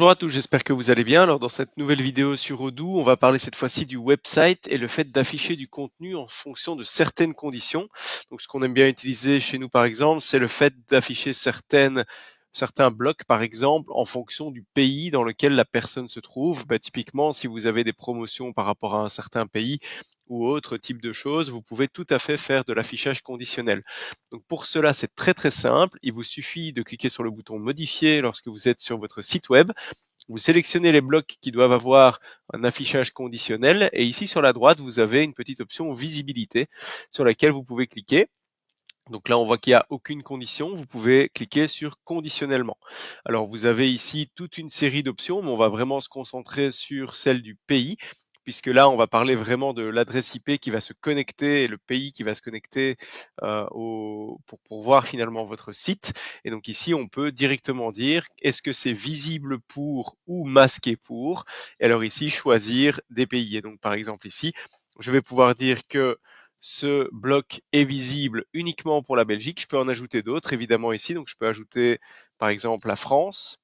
Bonjour à tous, j'espère que vous allez bien. Alors dans cette nouvelle vidéo sur Odoo, on va parler cette fois-ci du website et le fait d'afficher du contenu en fonction de certaines conditions. Donc ce qu'on aime bien utiliser chez nous par exemple, c'est le fait d'afficher certains blocs par exemple en fonction du pays dans lequel la personne se trouve. Typiquement, si vous avez des promotions par rapport à un certain pays ou autre type de choses, vous pouvez tout à fait faire de l'affichage conditionnel. Donc pour cela, c'est très très simple. Il vous suffit de cliquer sur le bouton modifier lorsque vous êtes sur votre site web. Vous sélectionnez les blocs qui doivent avoir un affichage conditionnel et ici sur la droite, vous avez une petite option visibilité sur laquelle vous pouvez cliquer. Donc là, on voit qu'il n'y a aucune condition. Vous pouvez cliquer sur conditionnellement. Alors, vous avez ici toute une série d'options, mais on va vraiment se concentrer sur celle du pays, puisque là, on va parler vraiment de l'adresse IP qui va se connecter et le pays qui va se connecter pour voir finalement votre site. Et donc ici, on peut directement dire est-ce que c'est visible pour ou masqué pour. Et alors ici, choisir des pays. Et donc, par exemple ici, je vais pouvoir dire que ce bloc est visible uniquement pour la Belgique. Je peux en ajouter d'autres, évidemment, ici. Donc, je peux ajouter, par exemple, la France.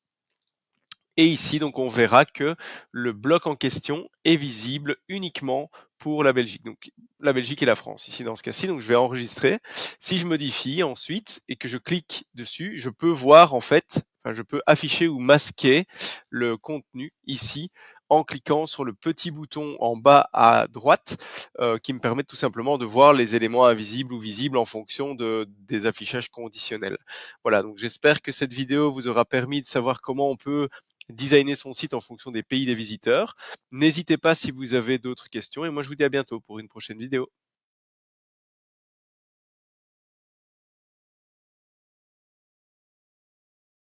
Et ici, donc, on verra que le bloc en question est visible uniquement pour la Belgique. Donc, la Belgique et la France, ici, dans ce cas-ci. Donc, je vais enregistrer. Si je modifie ensuite et que je clique dessus, je peux voir, en fait, je peux afficher ou masquer le contenu ici en cliquant sur le petit bouton en bas à droite qui me permet tout simplement de voir les éléments invisibles ou visibles en fonction des affichages conditionnels. Voilà, donc j'espère que cette vidéo vous aura permis de savoir comment on peut designer son site en fonction des pays des visiteurs. N'hésitez pas si vous avez d'autres questions et moi je vous dis à bientôt pour une prochaine vidéo.